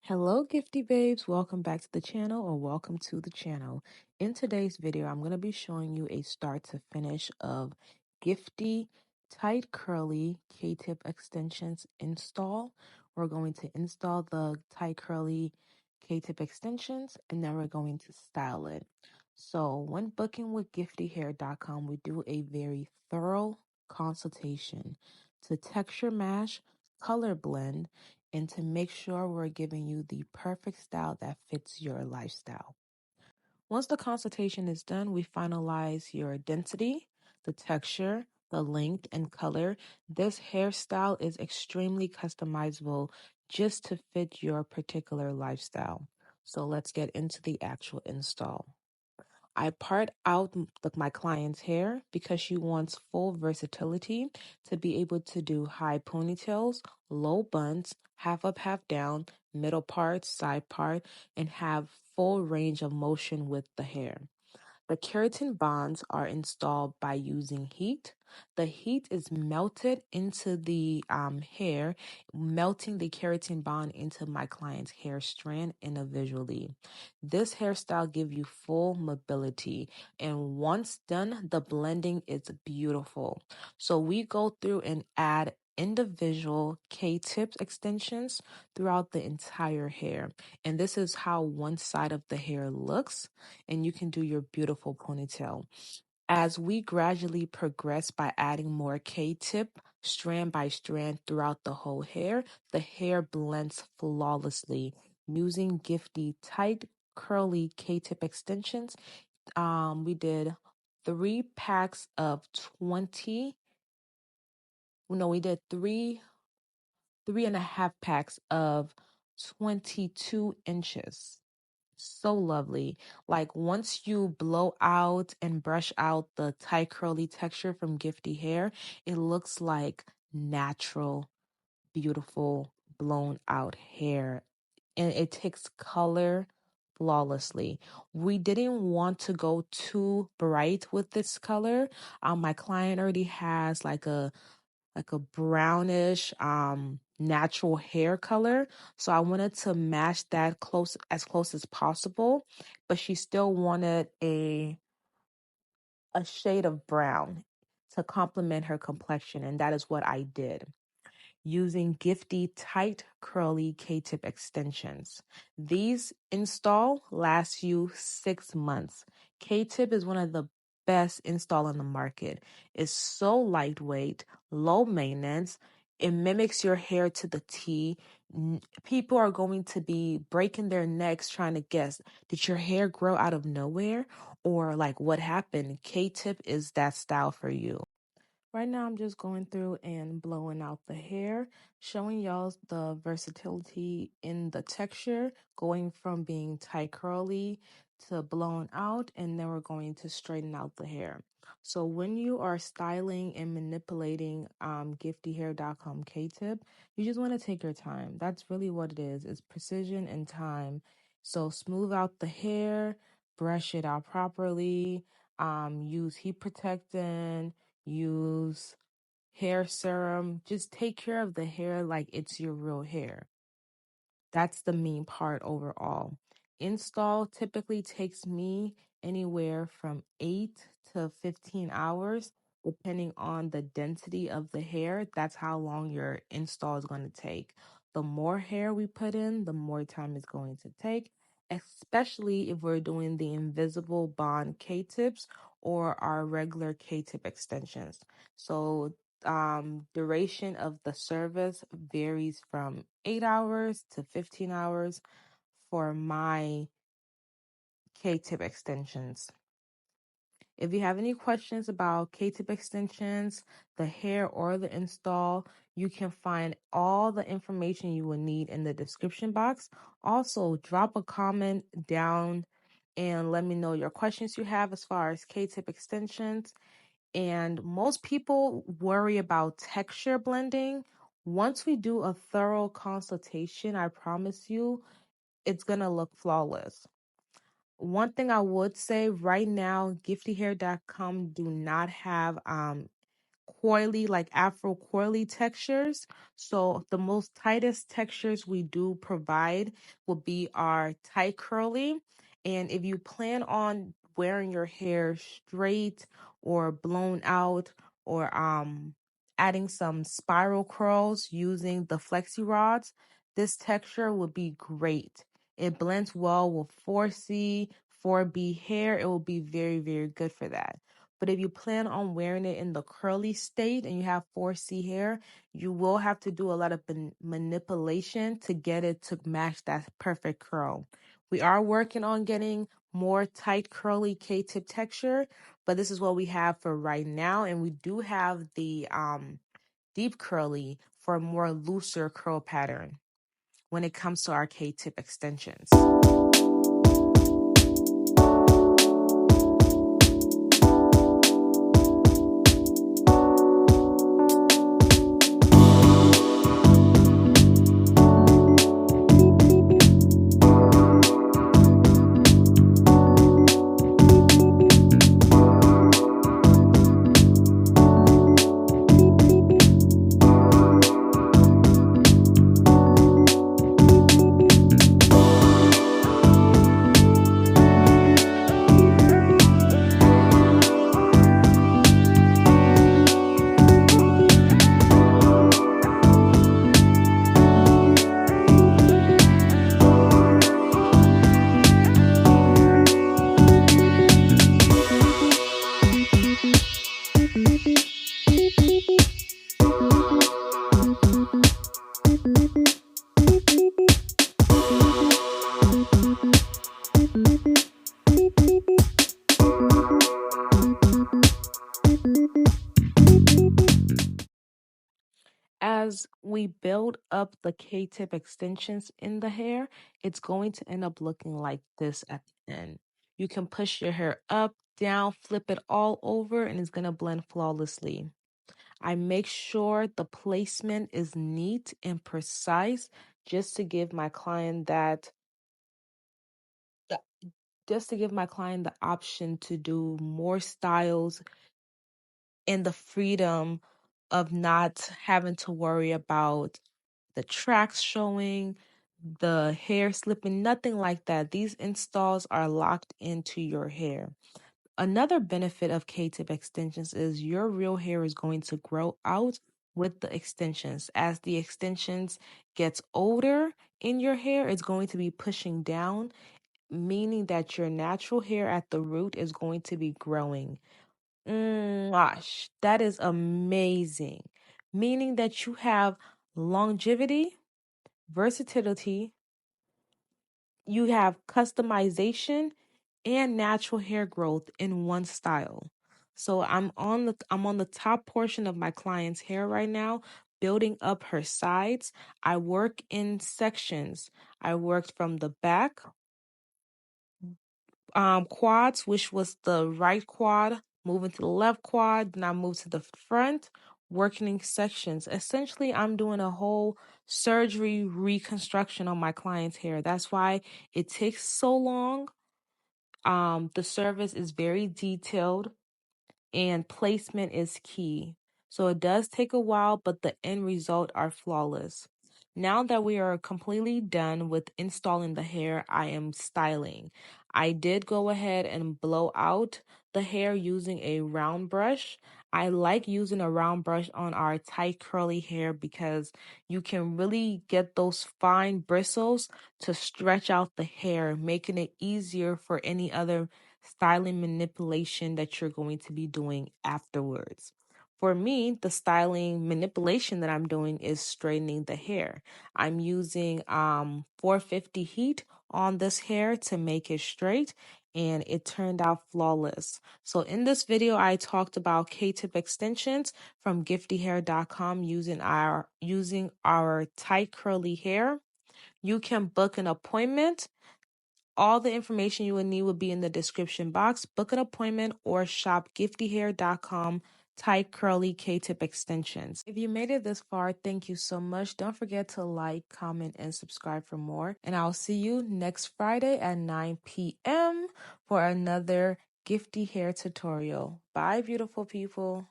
Hello, Gifty Babes. Welcome back to the channel or welcome to the channel. In today's video, I'm going to be showing you a start to finish of Giifti tight curly K-tip extensions install. We're going to install the tight curly K-tip extensions and then we're going to style it. So when booking with giftyhair.com, we do a very thorough consultation to texture match, color blend, and to make sure we're giving you the perfect style that fits your lifestyle. Once the consultation is done, we finalize your density, the texture, the length, and color. This hairstyle is extremely customizable just to fit your particular lifestyle. So let's get into the actual install. I part out my client's hair because she wants full versatility to be able to do high ponytails, low buns, half up, half down, middle part, side part, and have full range of motion with the hair. The keratin bonds are installed by using heat. The heat is melted into the hair, melting the keratin bond into my client's hair strand individually. This hairstyle gives you full mobility, and once done, the blending is beautiful. So we go through and add individual K-tip extensions throughout the entire hair. And this is how one side of the hair looks, and you can do your beautiful ponytail. As we gradually progress by adding more K-tip strand by strand throughout the whole hair, the hair blends flawlessly. Using Giifti tight curly K-tip extensions, we did 3 packs of 20. No, we did 3.5 packs of 22 inches. So lovely. Like once you blow out and brush out the tight curly texture from Giifti hair, it looks like natural, beautiful, blown out hair. And it takes color flawlessly. We didn't want to go too bright with this color. My client already has like a brownish natural hair color, so I wanted to match that close as possible, but she still wanted a shade of brown to complement her complexion, and that is what I did using Giifti tight curly K-tip extensions. These install lasts you 6 months. K-tip is one of the best install on the market. It's so lightweight, low maintenance. It mimics your hair to the T. People are going to be breaking their necks trying to guess, did your hair grow out of nowhere? Or like what happened? K-tip is that style for you. Right now, I'm just going through and blowing out the hair, showing y'all the versatility in the texture, going from being tight curly to blown out, and then we're going to straighten out the hair. So when you are styling and manipulating giftyhair.com K-tip, you just want to take your time. That's really what it is. It's precision and time. So smooth out the hair, brush it out properly, use heat protectant, use hair serum. Just take care of the hair like it's your real hair. That's the main part overall. Install typically takes me anywhere from 8 to 15 hours, depending on the density of the hair. That's how long your install is going to take. The more hair we put in, the more time it's going to take, especially if we're doing the invisible bond K-tips or our regular K-tip extensions. So duration of the service varies from 8 hours to 15 hours for my K-tip extensions. If you have any questions about K-tip extensions, the hair, or the install, you can find all the information you will need in the description box. Also, drop a comment down and let me know your questions you have as far as K-tip extensions. And most people worry about texture blending. Once we do a thorough consultation, I promise you, it's going to look flawless. One thing I would say right now, giftyhair.com do not have coily, like Afro coily textures. So the most tightest textures we do provide will be our tight curly. And if you plan on wearing your hair straight or blown out, or adding some spiral curls using the flexi rods, this texture would be great. It blends well with 4C, 4B hair. It will be very, very good for that. But if you plan on wearing it in the curly state and you have 4C hair, you will have to do a lot of manipulation to get it to match that perfect curl. We are working on getting more tight curly K-tip texture, but this is what we have for right now. And we do have the deep curly for a more looser curl pattern when it comes to our K-tip extensions. As we build up the K-tip extensions in the hair, it's going to end up looking like this at the end. You can push your hair up, down, flip it all over, and it's going to blend flawlessly. I make sure the placement is neat and precise just to give my client the option to do more styles and the freedom of not having to worry about the tracks showing, the hair slipping, nothing like that. These installs are locked into your hair. Another benefit of K-tip extensions is your real hair is going to grow out with the extensions. As the extensions gets older in your hair, it's going to be pushing down, meaning that your natural hair at the root is going to be growing. Gosh, that is amazing. Meaning that you have longevity, versatility, you have customization and natural hair growth in one style. So I'm on the top portion of my client's hair right now, building up her sides. I work in sections. I worked from the back, quads, which was the right quad, moving to the left quad, then I moved to the front, working in sections. Essentially, I'm doing a whole surgery reconstruction on my client's hair. That's why it takes so long. The service is very detailed and placement is key. So it does take a while, but the end result are flawless. Now that we are completely done with installing the hair, I am styling. I did go ahead and blow out the hair using a round brush. I like using a round brush on our tight curly hair because you can really get those fine bristles to stretch out the hair, making it easier for any other styling manipulation that you're going to be doing afterwards. For me, the styling manipulation that I'm doing is straightening the hair. I'm using 450 heat on this hair to make it straight, and it turned out flawless. So in this video, I talked about K-tip extensions from giiftihair.com using our tight curly hair. You can book an appointment. All the information you will need will be in the description box. Book an appointment or shop giiftihair.com tight curly K-tip extensions. If you made it this far, thank you so much. Don't forget to like, comment, and subscribe for more. And I'll see you next Friday at 9 p.m. for another Giifti hair tutorial. Bye, beautiful people.